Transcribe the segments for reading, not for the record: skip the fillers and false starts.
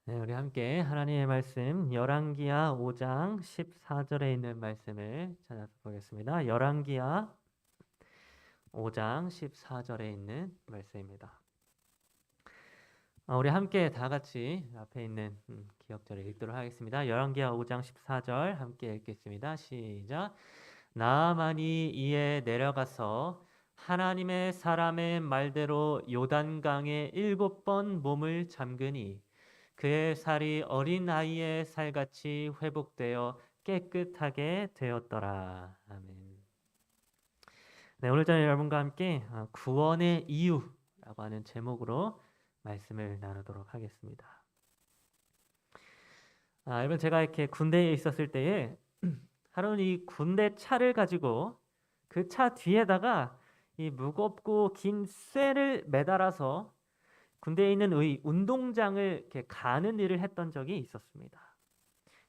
네, 우리 함께 하나님의 말씀 열왕기하 5장 14절에 있는 말씀을 찾아서 보겠습니다. 열왕기하 5장 14절에 있는 말씀입니다. 우리 함께 다 같이 앞에 있는 기억절을 읽도록 하겠습니다. 열왕기하 5장 14절 함께 읽겠습니다. 시작. 나아만이 이에 내려가서 하나님의 사람의 말대로 요단강에 7번 몸을 잠그니 그의 살이 어린 아이의 살같이 회복되어 깨끗하게 되었더라. 아멘. 네, 오늘 저는 여러분과 함께 구원의 이유라고 하는 제목으로 말씀을 나누도록 하겠습니다. 여러분 제가 이렇게 군대에 있었을 때에 하루는 이 군대 차를 가지고 그 차 뒤에다가 이 무겁고 긴 쇠를 매달아서 군대에 있는 의 운동장을 이렇게 가는 일을 했던 적이 있었습니다.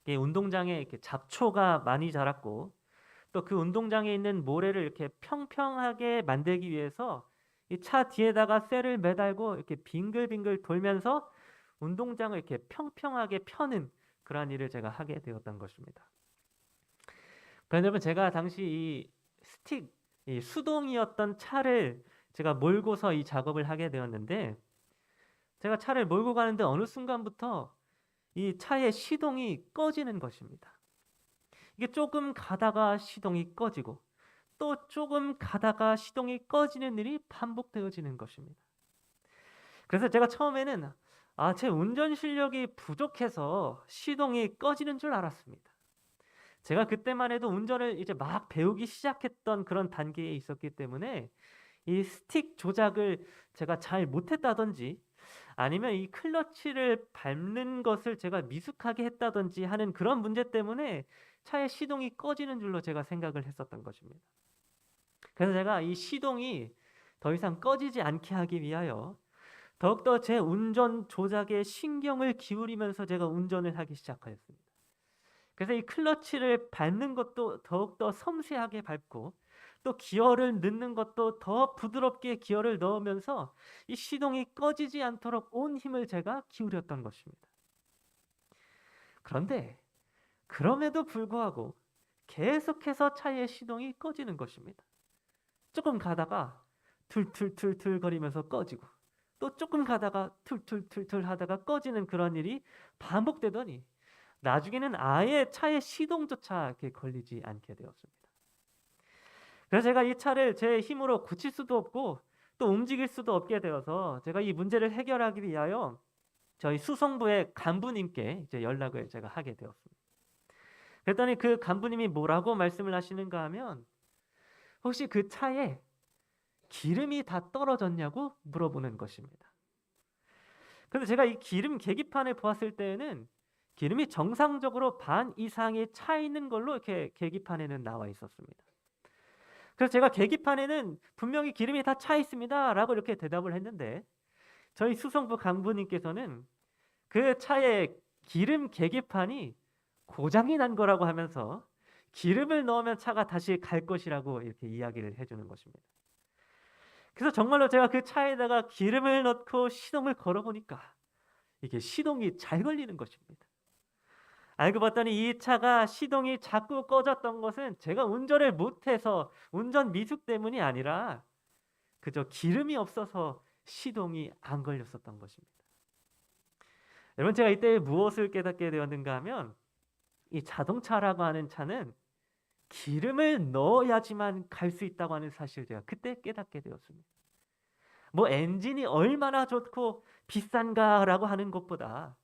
이 운동장에 이렇게 잡초가 많이 자랐고 또 그 운동장에 있는 모래를 이렇게 평평하게 만들기 위해서 이 차 뒤에다가 쇠를 매달고 이렇게 빙글빙글 돌면서 운동장을 이렇게 평평하게 펴는 그러한 일을 제가 하게 되었던 것입니다. 그런데 여러분 제가 당시 이 수동이었던 차를 제가 몰고서 이 작업을 하게 되었는데 제가 차를 몰고 가는데 어느 순간부터 이 차의 시동이 꺼지는 것입니다. 이게 조금 가다가 시동이 꺼지고 또 조금 가다가 시동이 꺼지는 일이 반복되어지는 것입니다. 그래서 제가 처음에는 제 운전 실력이 부족해서 시동이 꺼지는 줄 알았습니다. 제가 그때만 해도 운전을 이제 막 배우기 시작했던 그런 단계에 있었기 때문에 이 스틱 조작을 제가 잘 못했다든지 아니면 이 클러치를 밟는 것을 제가 미숙하게 했다든지 하는 그런 문제 때문에 차의 시동이 꺼지는 줄로 제가 생각을 했었던 것입니다. 그래서 제가 이 시동이 더 이상 꺼지지 않게 하기 위하여 더욱더 제 운전 조작에 신경을 기울이면서 제가 운전을 하기 시작하였습니다. 그래서 이 클러치를 밟는 것도 더욱더 섬세하게 밟고 또 기어를 넣는 것도 더 부드럽게 기어를 넣으면서 이 시동이 꺼지지 않도록 온 힘을 제가 기울였던 것입니다. 그런데 그럼에도 불구하고 계속해서 차의 시동이 꺼지는 것입니다. 조금 가다가 툴툴툴툴 거리면서 꺼지고 또 조금 가다가 툴툴툴툴 하다가 꺼지는 그런 일이 반복되더니 나중에는 아예 차의 시동조차 이렇게 걸리지 않게 되었습니다. 그래서 제가 이 차를 제 힘으로 고칠 수도 없고 또 움직일 수도 없게 되어서 제가 이 문제를 해결하기 위하여 저희 수송부의 간부님께 이제 연락을 제가 하게 되었습니다. 그랬더니 그 간부님이 뭐라고 말씀을 하시는가 하면 혹시 그 차에 기름이 다 떨어졌냐고 물어보는 것입니다. 그런데 제가 이 기름 계기판을 보았을 때에는 기름이 정상적으로 반 이상이 차 있는 걸로 이렇게 계기판에는 나와 있었습니다. 그래서 제가 계기판에는 분명히 기름이 다 차 있습니다 라고 이렇게 대답을 했는데 저희 수송부 강부님께서는 그 차의 기름 계기판이 고장이 난 거라고 하면서 기름을 넣으면 차가 다시 갈 것이라고 이렇게 이야기를 해주는 것입니다. 그래서 정말로 제가 그 차에다가 기름을 넣고 시동을 걸어보니까 이게 시동이 잘 걸리는 것입니다. 알고 봤더니 이 차가 시동이 자꾸 꺼졌던 것은 제가 운전을 못해서 운전 미숙 때문이 아니라 그저 기름이 없어서 시동이 안 걸렸었던 것입니다. 여러분 제가 이때 무엇을 깨닫게 되었는가 하면 이 자동차라고 하는 차는 기름을 넣어야지만 갈 수 있다고 하는 사실을 제가 그때 깨닫게 되었습니다. 뭐 엔진이 얼마나 좋고 비싼가라고 하는 것보다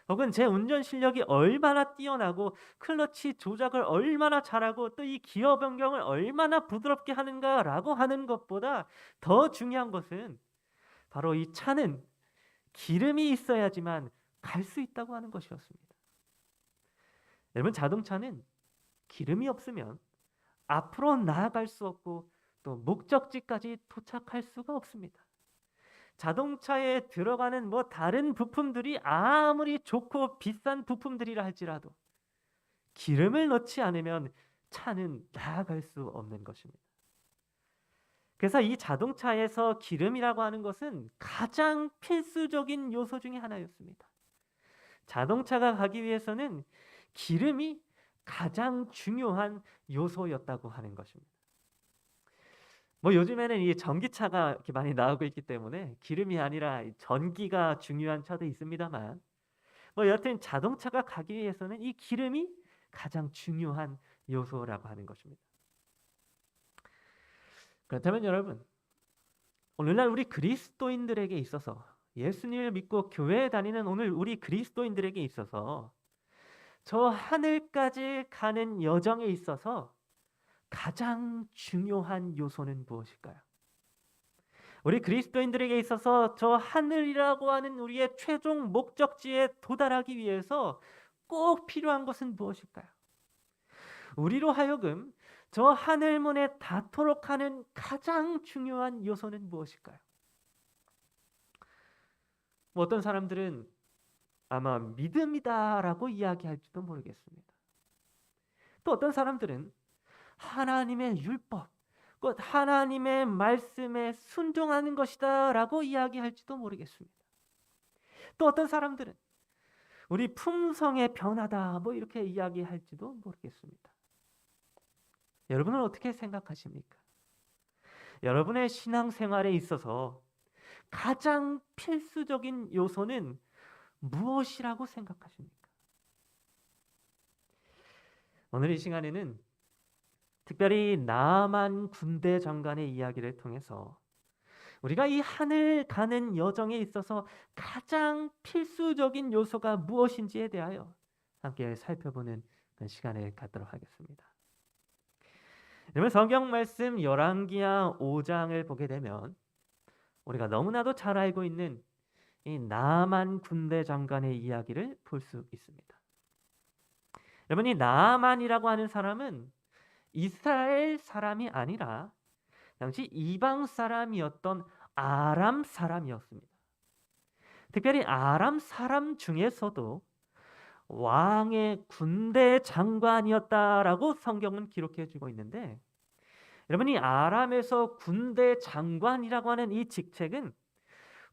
혹은 제 운전 실력이 얼마나 뛰어나고 클러치 조작을 얼마나 잘하고 또 이 기어 변경을 얼마나 부드럽게 하는가라고 하는 것보다 더 중요한 것은 바로 이 차는 기름이 있어야지만 갈 수 있다고 하는 것이었습니다. 여러분 자동차는 기름이 없으면 앞으로 나아갈 수 없고 또 목적지까지 도착할 수가 없습니다. 자동차에 들어가는 뭐 다른 부품들이 아무리 좋고 비싼 부품들이라 할지라도 기름을 넣지 않으면 차는 나아갈 수 없는 것입니다. 그래서 이 자동차에서 기름이라고 하는 것은 가장 필수적인 요소 중에 하나였습니다. 자동차가 가기 위해서는 기름이 가장 중요한 요소였다고 하는 것입니다. 뭐 요즘에는 이 전기차가 이렇게 많이 나오고 있기 때문에 기름이 아니라 전기가 중요한 차도 있습니다만, 뭐 여튼 자동차가 가기 위해서는 이 기름이 가장 중요한 요소라고 하는 것입니다. 그렇다면 여러분, 오늘날 우리 그리스도인들에게 있어서, 예수님을 믿고 교회에 다니는 오늘 우리 그리스도인들에게 있어서 저 하늘까지 가는 여정에 있어서 가장 중요한 요소는 무엇일까요? 우리 그리스도인들에게 있어서 저 하늘이라고 하는 우리의 최종 목적지에 도달하기 위해서 꼭 필요한 것은 무엇일까요? 우리로 하여금 저 하늘문에 닿도록 하는 가장 중요한 요소는 무엇일까요? 뭐 어떤 사람들은 아마 믿음이다라고 이야기할지도 모르겠습니다. 또 어떤 사람들은 하나님의 율법, 곧 하나님의 말씀에 순종하는 것이다라고 이야기할지도 모르겠습니다. 또 어떤 사람들은 우리 품성의 변화다 뭐 이렇게 이야기할지도 모르겠습니다. 여러분은 어떻게 생각하십니까? 여러분의 신앙생활에 있어서 가장 필수적인 요소는 무엇이라고 생각하십니까? 오늘 이 시간에는 특별히 나만 군대 장관의 이야기를 통해서 우리가 이 하늘 가는 여정에 있어서 가장 필수적인 요소가 무엇인지에 대하여 함께 살펴보는 시간을 갖도록 하겠습니다. 여러분, 성경 말씀 열왕기하 5장을 보게 되면 우리가 너무나도 잘 알고 있는 이 나만 군대 장관의 이야기를 볼 수 있습니다. 여러분, 이 나만이라고 하는 사람은 이스라엘 사람이 아니라 당시 이방 사람이었던 아람 사람이었습니다. 특별히 아람 사람 중에서도 왕의 군대 장관이었다라고 성경은 기록해 주고 있는데, 여러분이 아람에서 군대 장관이라고 하는 이 직책은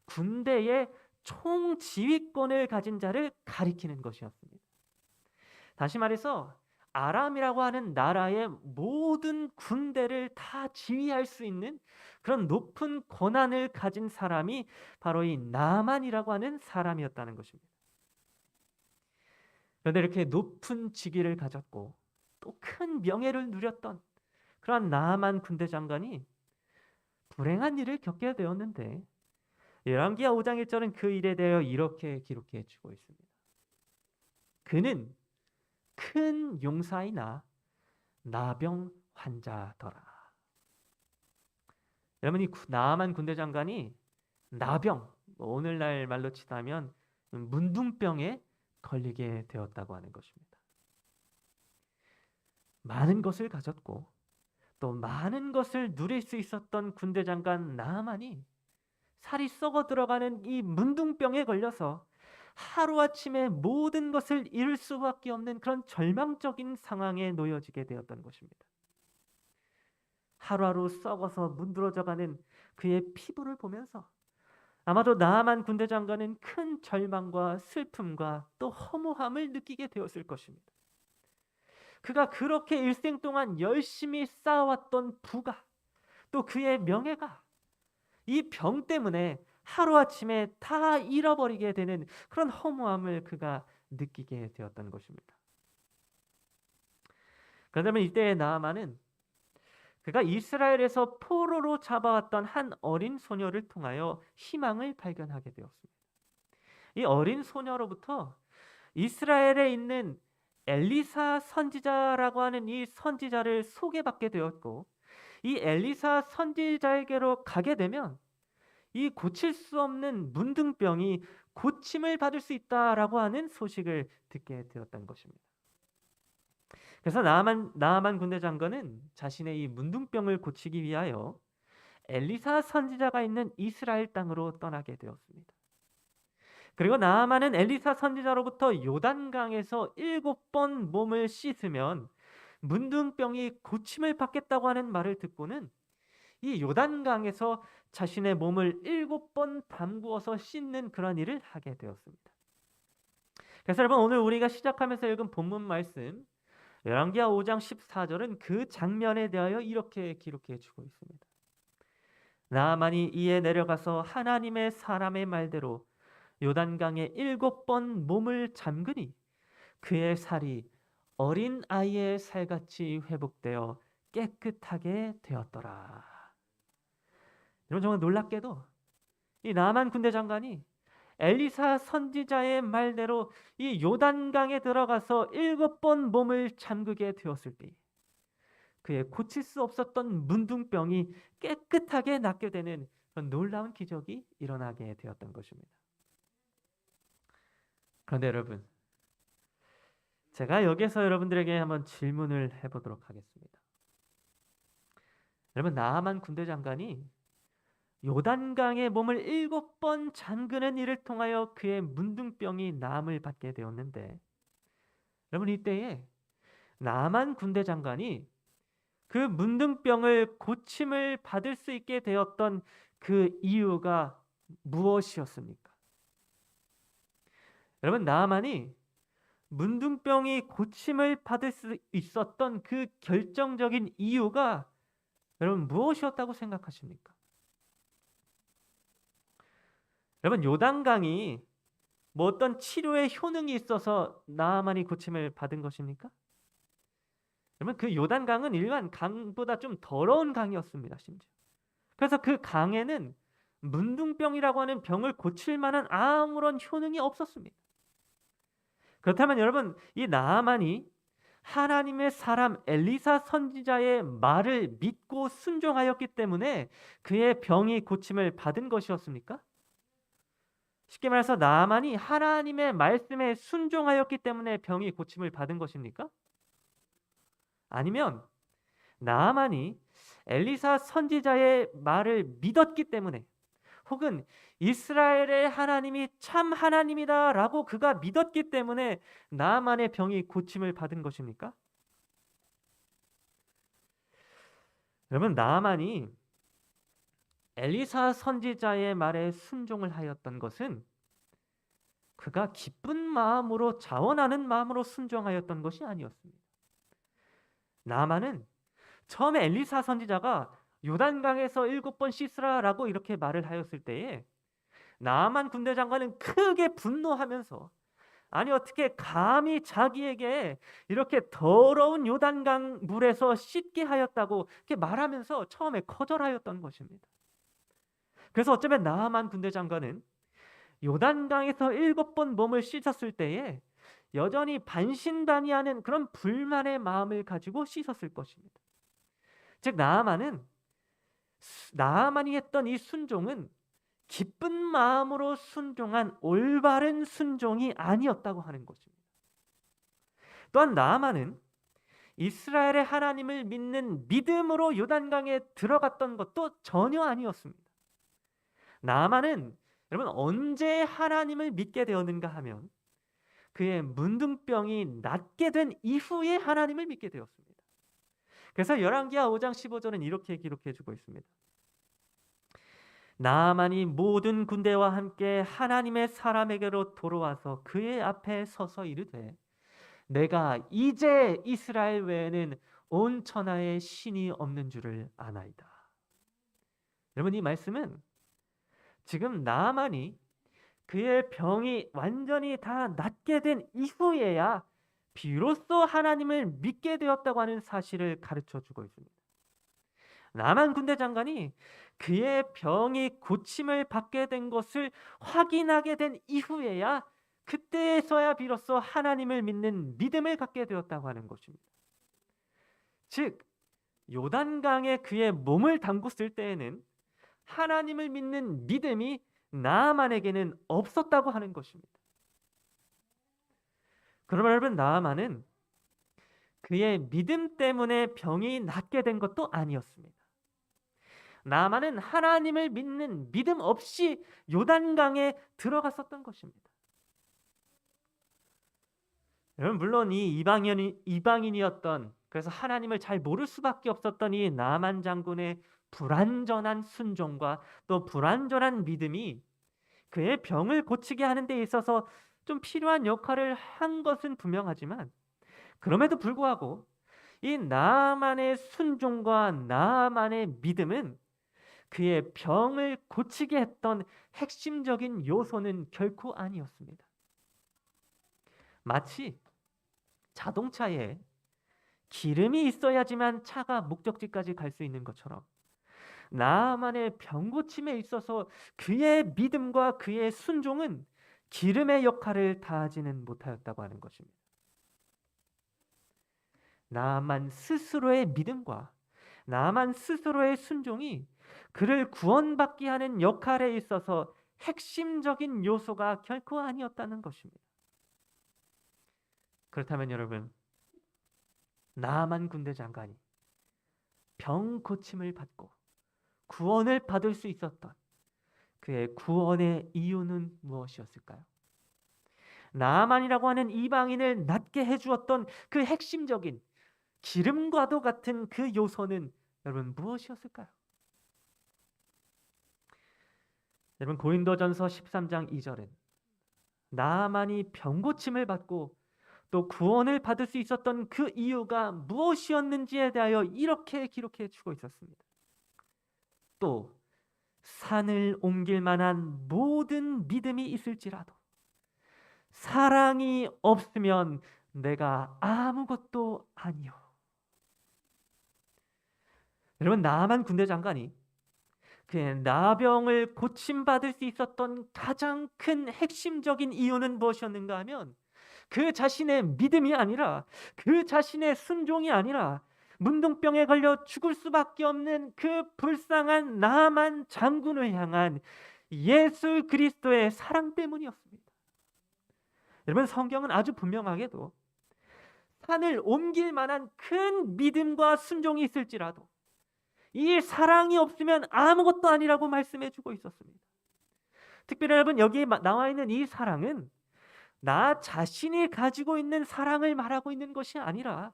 군대의 총지휘권을 가진 자를 가리키는 것이었습니다. 다시 말해서 아람이라고 하는 나라의 모든 군대를 다 지휘할 수 있는 그런 높은 권한을 가진 사람이 바로 이 나만이라고 하는 사람이었다는 것입니다. 그런데 이렇게 높은 직위를 가졌고 또 큰 명예를 누렸던 그런 나만 군대 장관이 불행한 일을 겪게 되었는데, 열왕기하 5장 1절은 그 일에 대하여 이렇게 기록해 주고 있습니다. 그는 큰 용사이나 나병 환자더라. 여러분, 이 나만 군대 장관이 나병, 오늘날 말로 치다면 문둥병에 걸리게 되었다고 하는 것입니다. 많은 것을 가졌고 또 많은 것을 누릴 수 있었던 군대 장관 나만이 살이 썩어 들어가는 이 문둥병에 걸려서 하루아침에 모든 것을 잃을 수밖에 없는 그런 절망적인 상황에 놓여지게 되었던 것입니다. 하루하루 썩어서 문드러져가는 그의 피부를 보면서 아마도 나만 군대 장관은 큰 절망과 슬픔과 또 허무함을 느끼게 되었을 것입니다. 그가 그렇게 일생 동안 열심히 쌓아왔던 부가, 또 그의 명예가 이 병 때문에 하루아침에 다 잃어버리게 되는 그런 허무함을 그가 느끼게 되었던 것입니다. 그러면 이때 나아만은 그가 이스라엘에서 포로로 잡아왔던 한 어린 소녀를 통하여 희망을 발견하게 되었습니다. 이 어린 소녀로부터 이스라엘에 있는 엘리사 선지자라고 하는 이 선지자를 소개받게 되었고, 이 엘리사 선지자에게로 가게 되면 이 고칠 수 없는 문둥병이 고침을 받을 수 있다라고 하는 소식을 듣게 되었던 것입니다. 그래서 나아만 군대 장관은 자신의 이 문둥병을 고치기 위하여 엘리사 선지자가 있는 이스라엘 땅으로 떠나게 되었습니다. 그리고 나아만은 엘리사 선지자로부터 요단강에서 7번 몸을 씻으면 문둥병이 고침을 받겠다고 하는 말을 듣고는 이 요단강에서 자신의 몸을 7번 담그어서 씻는 그런 일을 하게 되었습니다. 그래서 여러분 오늘 우리가 시작하면서 읽은 본문 말씀 열왕기하 5장 14절은 그 장면에 대하여 이렇게 기록해 주고 있습니다. 나아만이 이에 내려가서 하나님의 사람의 말대로 요단강에 7번 몸을 잠그니 그의 살이 어린 아이의 살같이 회복되어 깨끗하게 되었더라. 여러분 정말 놀랍게도 이 나만 군대 장관이 엘리사 선지자의 말대로 이 요단강에 들어가서 7번 몸을 잠그게 되었을 때 그의 고칠 수 없었던 문둥병이 깨끗하게 낫게 되는 그런 놀라운 기적이 일어나게 되었던 것입니다. 그런데 여러분, 제가 여기서 여러분들에게 한번 질문을 해보도록 하겠습니다. 여러분, 나아만 군대 장관이 요단강에 몸을 7번 잠그는 일을 통하여 그의 문둥병이 나음을 받게 되었는데, 여러분 이때에 나아만 군대 장관이 그 문둥병을 고침을 받을 수 있게 되었던 그 이유가 무엇이었습니까? 여러분 나아만이 문둥병이 고침을 받을 수 있었던 그 결정적인 이유가 여러분 무엇이었다고 생각하십니까? 여러분 요단강이 뭐 어떤 치료의 효능이 있어서 나아만이 고침을 받은 것입니까? 여러분 그 요단강은 일반 강보다 좀 더러운 강이었습니다. 심지어. 그래서 그 강에는 문둥병이라고 하는 병을 고칠 만한 아무런 효능이 없었습니다. 그렇다면 여러분 이 나아만이 하나님의 사람 엘리사 선지자의 말을 믿고 순종하였기 때문에 그의 병이 고침을 받은 것이었습니까? 쉽게 말해서 나아만이 하나님의 말씀에 순종하였기 때문에 병이 고침을 받은 것입니까? 아니면 나아만이 엘리사 선지자의 말을 믿었기 때문에 혹은 이스라엘의 하나님이 참 하나님이다라고 그가 믿었기 때문에 나아만의 병이 고침을 받은 것입니까? 여러분 나아만이 엘리사 선지자의 말에 순종을 하였던 것은 그가 기쁜 마음으로 자원하는 마음으로 순종하였던 것이 아니었습니다. 나아만은 처음에 엘리사 선지자가 요단강에서 7번 씻으라라고 이렇게 말을 하였을 때에 나아만 군대 장관은 크게 분노하면서 아니 어떻게 감히 자기에게 이렇게 더러운 요단강 물에서 씻게 하였다고 이렇게 말하면서 처음에 거절하였던 것입니다. 그래서 어쩌면 나아만 군대 장관은 요단강에서 7번 몸을 씻었을 때에 여전히 반신반의하는 그런 불만의 마음을 가지고 씻었을 것입니다. 즉 나아만이 했던 이 순종은 기쁜 마음으로 순종한 올바른 순종이 아니었다고 하는 것입니다. 또한 나아만은 이스라엘의 하나님을 믿는 믿음으로 요단강에 들어갔던 것도 전혀 아니었습니다. 나아만은 여러분 언제 하나님을 믿게 되었는가 하면 그의 문둥병이 낫게 된 이후에 하나님을 믿게 되었습니다. 그래서 열왕기하 5장 15절은 이렇게 기록해 주고 있습니다. 나아만이 모든 군대와 함께 하나님의 사람에게로 돌아와서 그의 앞에 서서 이르되 내가 이제 이스라엘 외에는 온 천하에 신이 없는 줄을 아나이다. 여러분 이 말씀은 지금 나아만이 그의 병이 완전히 다 낫게 된 이후에야 비로소 하나님을 믿게 되었다고 하는 사실을 가르쳐 주고 있습니다. 나만 군대 장관이 그의 병이 고침을 받게 된 것을 확인하게 된 이후에야 그때에서야 비로소 하나님을 믿는 믿음을 갖게 되었다고 하는 것입니다. 즉 요단강에 그의 몸을 담궜을 때에는 하나님을 믿는 믿음이 나아만에게는 없었다고 하는 것입니다. 그러면 여러분 나아만은 그의 믿음 때문에 병이 낫게 된 것도 아니었습니다. 나아만은 하나님을 믿는 믿음 없이 요단강에 들어갔었던 것입니다. 여러분 물론 이 이방인이었던 그래서 하나님을 잘 모를 수밖에 없었던 이 나아만 장군의 불완전한 순종과 또 불완전한 믿음이 그의 병을 고치게 하는 데 있어서 좀 필요한 역할을 한 것은 분명하지만 그럼에도 불구하고 이 나만의 순종과 나만의 믿음은 그의 병을 고치게 했던 핵심적인 요소는 결코 아니었습니다. 마치 자동차에 기름이 있어야지만 차가 목적지까지 갈 수 있는 것처럼 나만의 병 고침에 있어서 그의 믿음과 그의 순종은 기름의 역할을 다하지는 못하였다고 하는 것입니다. 나만 스스로의 믿음과 나만 스스로의 순종이 그를 구원받게 하는 역할에 있어서 핵심적인 요소가 결코 아니었다는 것입니다. 그렇다면 여러분, 나만 군대 장관이 병 고침을 받고 구원을 받을 수 있었던 그의 구원의 이유는 무엇이었을까요? 나만이라고 하는 이방인을 낫게 해주었던 그 핵심적인 기름과도 같은 그 요소는 여러분 무엇이었을까요? 여러분 고린도전서 13장 2절은 나만이 병고침을 받고 또 구원을 받을 수 있었던 그 이유가 무엇이었는지에 대하여 이렇게 기록해 주고 있었습니다. 또 산을 옮길 만한 모든 믿음이 있을지라도 사랑이 없으면 내가 아무것도 아니요. 여러분 나만 군대 장관이 그의 나병을 고침받을 수 있었던 가장 큰 핵심적인 이유는 무엇이었는가 하면 그 자신의 믿음이 아니라 그 자신의 순종이 아니라 문둥병에 걸려 죽을 수밖에 없는 그 불쌍한 나만 장군을 향한 예수 그리스도의 사랑 때문이었습니다. 여러분 성경은 아주 분명하게도 산을 옮길 만한 큰 믿음과 순종이 있을지라도 이 사랑이 없으면 아무것도 아니라고 말씀해 주고 있었습니다. 특별히 여러분 여기에 나와 있는 이 사랑은 나 자신이 가지고 있는 사랑을 말하고 있는 것이 아니라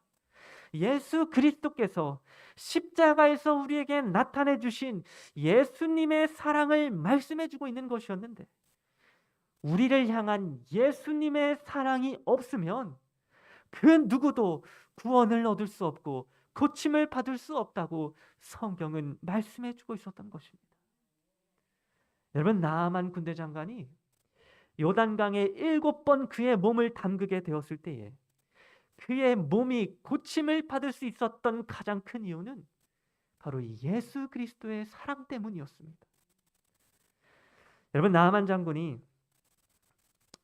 예수 그리스도께서 십자가에서 우리에게 나타내 주신 예수님의 사랑을 말씀해 주고 있는 것이었는데 우리를 향한 예수님의 사랑이 없으면 그 누구도 구원을 얻을 수 없고 고침을 받을 수 없다고 성경은 말씀해 주고 있었던 것입니다. 여러분 나아만 군대 장관이 요단강에 7번 그의 몸을 담그게 되었을 때에 그의 몸이 고침을 받을 수 있었던 가장 큰 이유는 바로 예수 그리스도의 사랑 때문이었습니다. 여러분 나아만 장군이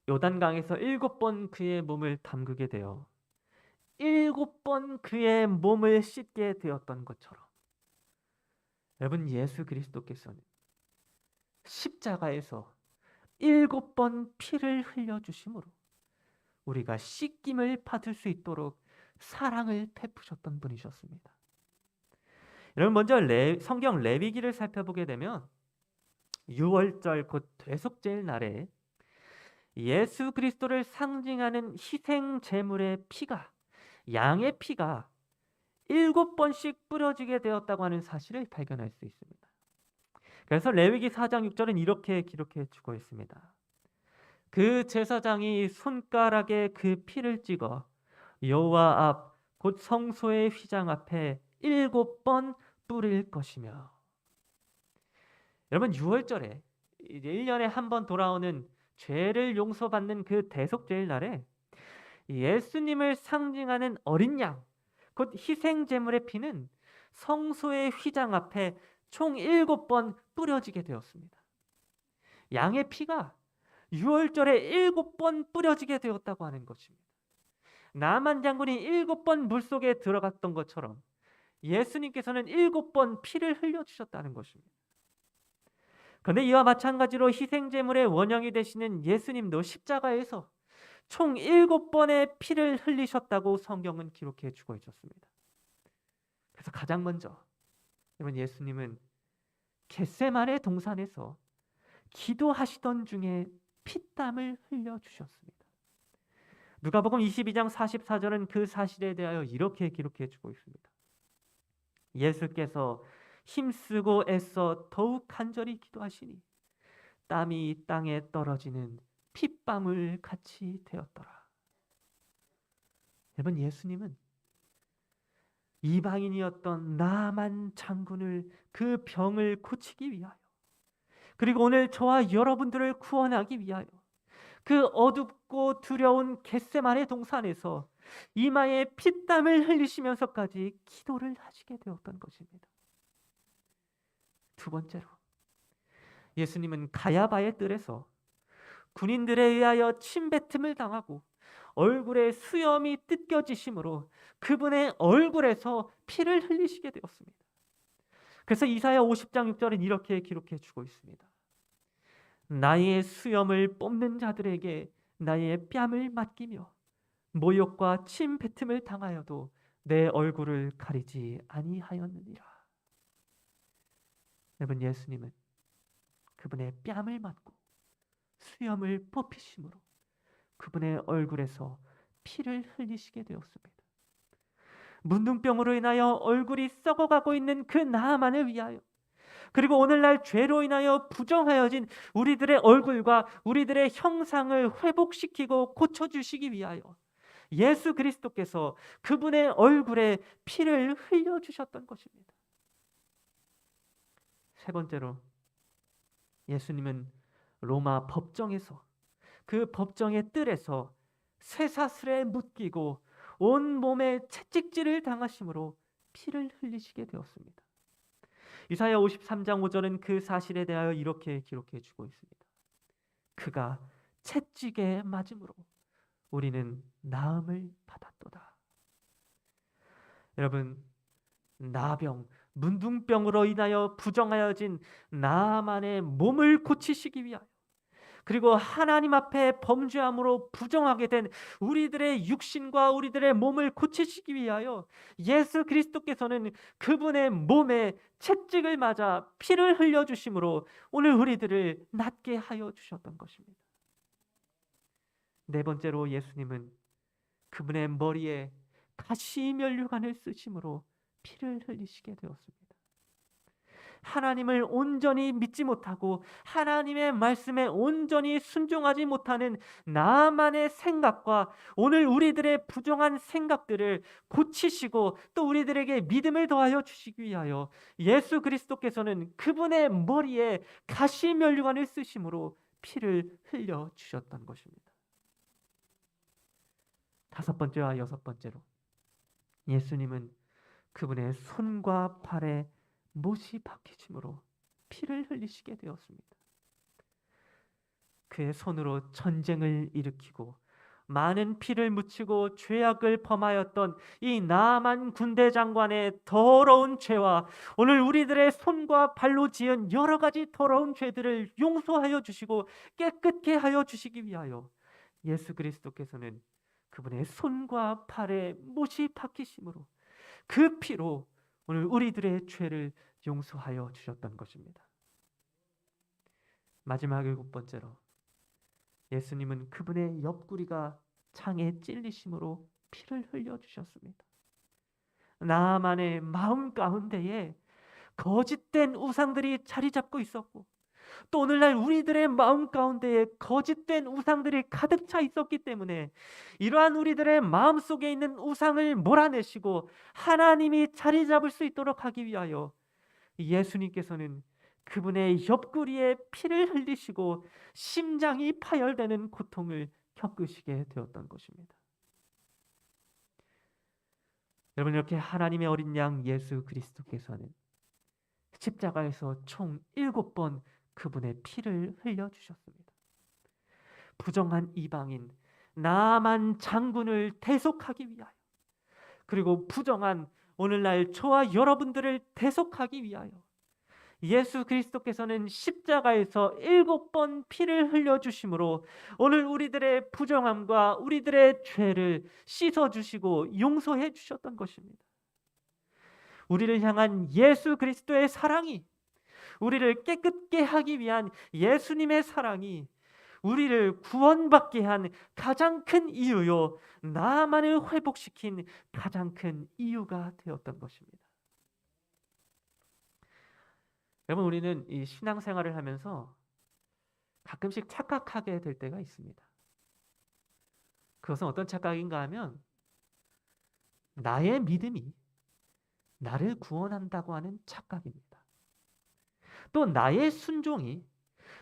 요단강에서 7번 그의 몸을 담그게 되어 7번 그의 몸을 씻게 되었던 것처럼 여러분 예수 그리스도께서는 십자가에서 7번 피를 흘려주심으로 우리가 씻김을 받을 수 있도록 사랑을 베푸셨던 분이셨습니다. 여러분 먼저 성경 레위기를 살펴보게 되면 6월절 곧 대속제일 날에 예수 그리스도를 상징하는 희생 제물의 피가 양의 피가 7번씩 뿌려지게 되었다고 하는 사실을 발견할 수 있습니다. 그래서 레위기 4장 6절은 이렇게 기록해 주고 있습니다. 그 제사장이 손가락에 그 피를 찍어 여호와 앞 곧 성소의 휘장 앞에 7번 뿌릴 것이며 여러분 6월절에 이제 1년에 한 번 돌아오는 죄를 용서받는 그 대속죄일 날에 예수님을 상징하는 어린 양 곧 희생제물의 피는 성소의 휘장 앞에 총 7번 뿌려지게 되었습니다. 양의 피가 6월절에 7번 뿌려지게 되었다고 하는 것입니다. 나만 장군이 7번 물속에 들어갔던 것처럼 예수님께서는 7번 피를 흘려주셨다는 것입니다. 그런데 이와 마찬가지로 희생제물의 원형이 되시는 예수님도 십자가에서 총 7번의 피를 흘리셨다고 성경은 기록해 주고 있었습니다. 그래서 가장 먼저 여러분 예수님은 겟세마네 동산에서 기도하시던 중에 피땀을 흘려주셨습니다. 누가복음 22장 44절은 그 사실에 대하여 이렇게 기록해 주고 있습니다. 예수께서 힘쓰고 애써 더욱 간절히 기도하시니 땀이 땅에 떨어지는 핏방울 같이 되었더라. 여러분, 예수님은 이방인이었던 나만 장군을 그 병을 고치기 위하여, 그리고 오늘 저와 여러분들을 구원하기 위하여 그 어둡고 두려운 겟세마네 동산에서 이마에 피땀을 흘리시면서까지 기도를 하시게 되었던 것입니다. 두 번째로, 예수님은 가야바의 뜰에서 군인들에 의하여 침뱉음을 당하고 얼굴에 수염이 뜯겨지심으로 그분의 얼굴에서 피를 흘리시게 되었습니다. 그래서 이사야 50장 6절은 이렇게 기록해 주고 있습니다. 나의 수염을 뽑는 자들에게 나의 뺨을 맡기며 모욕과 침 뱉음을 당하여도 내 얼굴을 가리지 아니하였느니라. 여러분, 예수님은 그분의 뺨을 맞고 수염을 뽑히심으로 그분의 얼굴에서 피를 흘리시게 되었습니다. 문둥병으로 인하여 얼굴이 썩어가고 있는 그 나아만을 위하여, 그리고 오늘날 죄로 인하여 부정하여진 우리들의 얼굴과 우리들의 형상을 회복시키고 고쳐주시기 위하여 예수 그리스도께서 그분의 얼굴에 피를 흘려주셨던 것입니다. 세 번째로, 예수님은 로마 법정에서, 그 법정의 뜰에서 쇠사슬에 묶이고 온 몸에 채찍질을 당하심으로 피를 흘리시게 되었습니다. 이사야 53장 5절은 그 사실에 대하여 이렇게 기록해 주고 있습니다. 그가 채찍에 맞음으로 우리는 나음을 받았도다. 여러분, 나병, 문둥병으로 인하여 부정하여진 나만의 몸을 고치시기 위하여, 그리고 하나님 앞에 범죄함으로 부정하게 된 우리들의 육신과 우리들의 몸을 고치시기 위하여 예수 그리스도께서는 그분의 몸에 채찍을 맞아 피를 흘려주심으로 오늘 우리들을 낫게 하여 주셨던 것입니다. 네 번째로, 예수님은 그분의 머리에 가시면류관을 쓰심으로 피를 흘리시게 되었습니다. 하나님을 온전히 믿지 못하고 하나님의 말씀에 온전히 순종하지 못하는 나만의 생각과 오늘 우리들의 부정한 생각들을 고치시고 또 우리들에게 믿음을 더하여 주시기 위하여 예수 그리스도께서는 그분의 머리에 가시면류관을 쓰심으로 피를 흘려 주셨던 것입니다. 다섯 번째와 여섯 번째로, 예수님은 그분의 손과 발에 못이 박히심으로 피를 흘리시게 되었습니다. 그의 손으로 전쟁을 일으키고 많은 피를 묻히고 죄악을 범하였던 이 나만 군대 장관의 더러운 죄와 오늘 우리들의 손과 발로 지은 여러 가지 더러운 죄들을 용서하여 주시고 깨끗게 하여 주시기 위하여 예수 그리스도께서는 그분의 손과 발에 못이 박히심으로 그 피로 오늘 우리들의 죄를 용서하여 주셨던 것입니다. 마지막 일곱 번째로, 예수님은 그분의 옆구리가 창에 찔리심으로 피를 흘려주셨습니다. 나만의 마음 가운데에 거짓된 우상들이 자리 잡고 있었고 또 오늘날 우리들의 마음 가운데에 거짓된 우상들이 가득 차 있었기 때문에 이러한 우리들의 마음속에 있는 우상을 몰아내시고 하나님이 자리 잡을 수 있도록 하기 위하여 예수님께서는 그분의 옆구리에 피를 흘리시고 심장이 파열되는 고통을 겪으시게 되었던 것입니다. 여러분, 이렇게 하나님의 어린 양 예수 그리스도께서는 십자가에서 총 7번 그분의 피를 흘려주셨습니다. 부정한 이방인 나만 장군을 대속하기 위하여, 그리고 부정한 오늘날 저와 여러분들을 대속하기 위하여 예수 그리스도께서는 십자가에서 7번 피를 흘려주심으로 오늘 우리들의 부정함과 우리들의 죄를 씻어주시고 용서해 주셨던 것입니다. 우리를 향한 예수 그리스도의 사랑이, 우리를 깨끗게 하기 위한 예수님의 사랑이 우리를 구원받게 한 가장 큰 이유요, 나만을 회복시킨 가장 큰 이유가 되었던 것입니다. 여러분, 우리는 이 신앙생활을 하면서 가끔씩 착각하게 될 때가 있습니다. 그것은 어떤 착각인가 하면 나의 믿음이 나를 구원한다고 하는 착각입니다. 또 나의 순종이,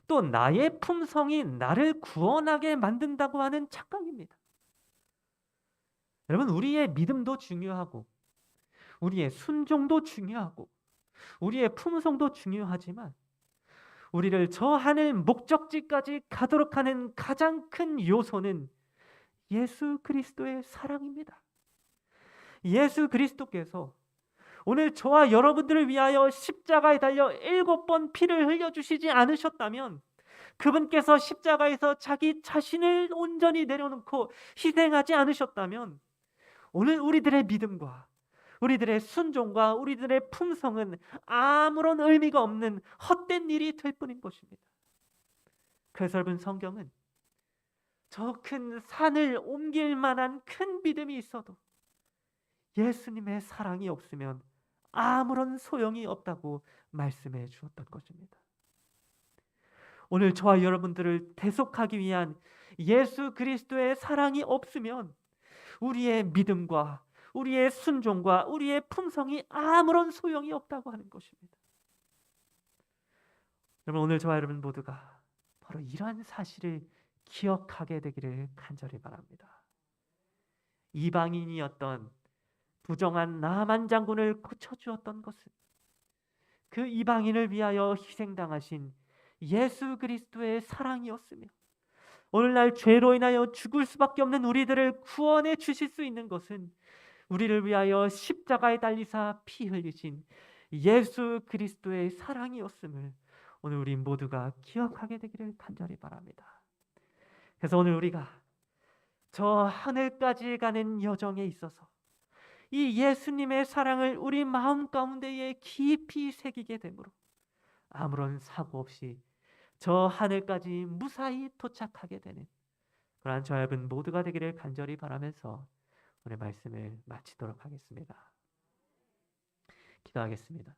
또 나의 품성이 나를 구원하게 만든다고 하는 착각입니다. 여러분, 우리의 믿음도 중요하고 우리의 순종도 중요하고 우리의 품성도 중요하지만 우리를 저 하늘 목적지까지 가도록 하는 가장 큰 요소는 예수 그리스도의 사랑입니다. 예수 그리스도께서 오늘 저와 여러분들을 위하여 십자가에 달려 7번 피를 흘려주시지 않으셨다면, 그분께서 십자가에서 자기 자신을 온전히 내려놓고 희생하지 않으셨다면 오늘 우리들의 믿음과 우리들의 순종과 우리들의 품성은 아무런 의미가 없는 헛된 일이 될 뿐인 것입니다. 그래서 여러분, 성경은 저 큰 산을 옮길 만한 큰 믿음이 있어도 예수님의 사랑이 없으면 아무런 소용이 없다고 말씀해 주었던 것입니다. 오늘 저와 여러분들을 대속하기 위한 예수 그리스도의 사랑이 없으면 우리의 믿음과 우리의 순종과 우리의 품성이 아무런 소용이 없다고 하는 것입니다. 여러분, 오늘 저와 여러분 모두가 바로 이러한 사실을 기억하게 되기를 간절히 바랍니다. 이방인이었던 부정한 나만 장군을 고쳐주었던 것은 그 이방인을 위하여 희생당하신 예수 그리스도의 사랑이었으며, 오늘날 죄로 인하여 죽을 수밖에 없는 우리들을 구원해 주실 수 있는 것은 우리를 위하여 십자가에 달리사 피 흘리신 예수 그리스도의 사랑이었음을 오늘 우리 모두가 기억하게 되기를 간절히 바랍니다. 그래서 오늘 우리가 저 하늘까지 가는 여정에 있어서 이 예수님의 사랑을 우리 마음 가운데에 깊이 새기게 되므로 아무런 사고 없이 저 하늘까지 무사히 도착하게 되는 그러한 저와 여러분 모두가 되기를 간절히 바라면서 오늘 말씀을 마치도록 하겠습니다. 기도하겠습니다.